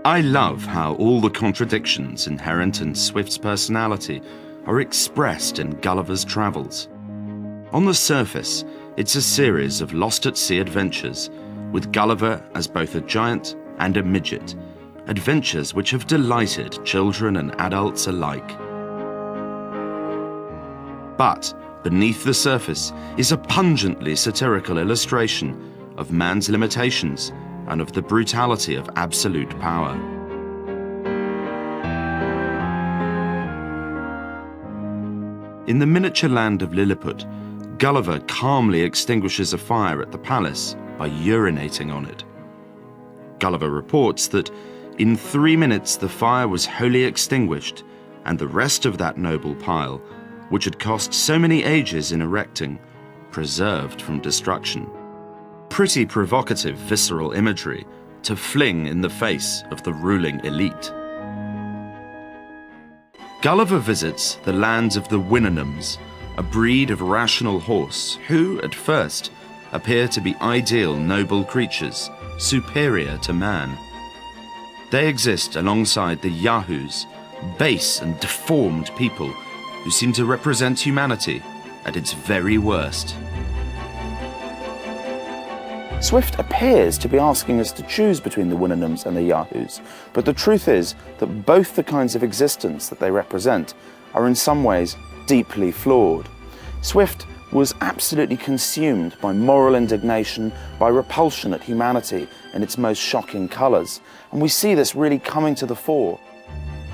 I love how all the contradictions inherent in Swift's personality are expressed in Gulliver's Travels. On the surface, it's a series of lost-at-sea adventures, with Gulliver as both a giant and a midget, adventures which have delighted children and adults alike. But beneath the surface is a pungently satirical illustration of man's limitations and of the brutality of absolute power. In the miniature land of Lilliput, Gulliver calmly extinguishes a fire at the palace by urinating on it. Gulliver reports that in 3 minutes the fire was wholly extinguished, and the rest of that noble pile, which had cost so many ages in erecting, preserved from destruction. Pretty provocative visceral imagery to fling in the face of the ruling elite. Gulliver visits the lands of the Winninums, a breed of rational horse who, at first, appear to be ideal noble creatures, superior to man. They exist alongside the Yahoos, base and deformed people who seem to represent humanity at its very worst. Swift appears to be asking us to choose between the Winninums and the Yahoos, but the truth is that both the kinds of existence that they represent are in some ways deeply flawed. Swift was absolutely consumed by moral indignation, by repulsion at humanity in its most shocking colours, and we see this really coming to the fore.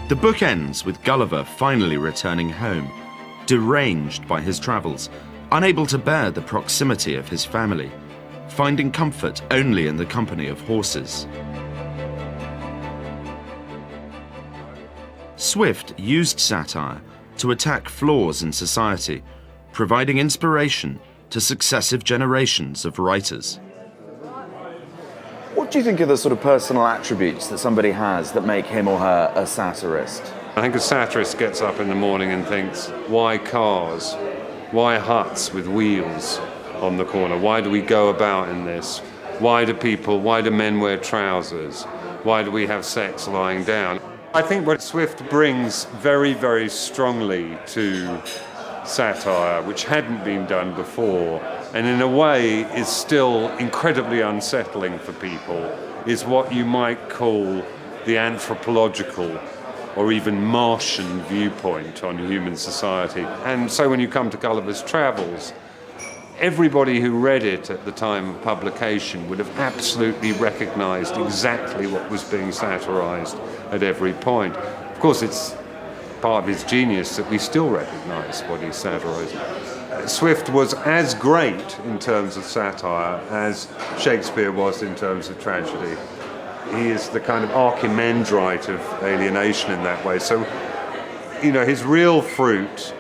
The book ends with Gulliver finally returning home, deranged by his travels, unable to bear the proximity of his family, finding comfort only in the company of horses. Swift used satire to attack flaws in society, providing inspiration to successive generations of writers. What do you think are the sort of personal attributes that somebody has that make him or her a satirist? I think a satirist gets up in the morning and thinks, why cars? Why huts with wheels on the corner? Why do we go about in this? Why do men wear trousers? Why do we have sex lying down? I think what Swift brings very, very strongly to satire, which hadn't been done before, and in a way is still incredibly unsettling for people, is what you might call the anthropological or even Martian viewpoint on human society. And so when you come to Gulliver's Travels, everybody who read it at the time of publication would have absolutely recognized exactly what was being satirized at every point. Of course, it's part of his genius that we still recognize what he's satirizing. Swift was as great in terms of satire as Shakespeare was in terms of tragedy. He is the kind of archimandrite of alienation in that way. So, his real fruit,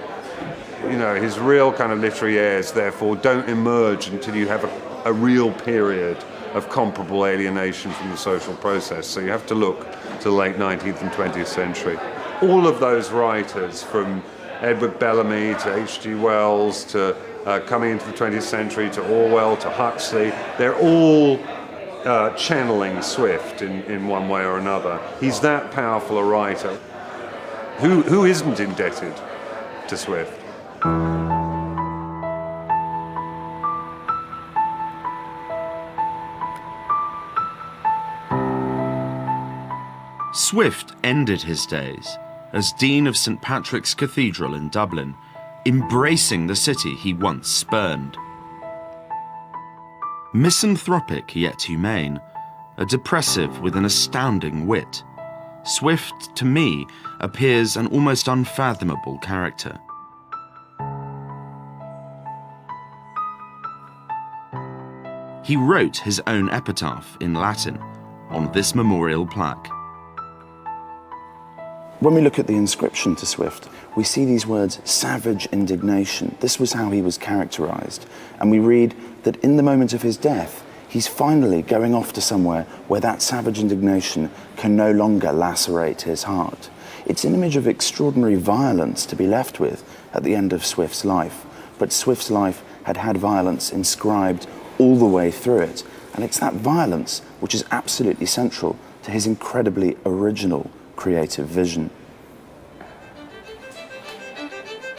his real kind of literary heirs, therefore, don't emerge until you have a real period of comparable alienation from the social process. So you have to look to the late 19th and 20th century. All of those writers, from Edward Bellamy to H.G. Wells to coming into the 20th century to Orwell to Huxley, they're all channeling Swift in one way or another. He's that powerful a writer. Who isn't indebted to Swift? Swift ended his days as Dean of St. Patrick's Cathedral in Dublin, embracing the city he once spurned. Misanthropic yet humane, a depressive with an astounding wit, Swift, to me, appears an almost unfathomable character. He wrote his own epitaph in Latin on this memorial plaque. When we look at the inscription to Swift, we see these words, savage indignation. This was how he was characterized. And we read that in the moment of his death, he's finally going off to somewhere where that savage indignation can no longer lacerate his heart. It's an image of extraordinary violence to be left with at the end of Swift's life. But Swift's life had had violence inscribed all the way through it. And it's that violence which is absolutely central to his incredibly original creative vision.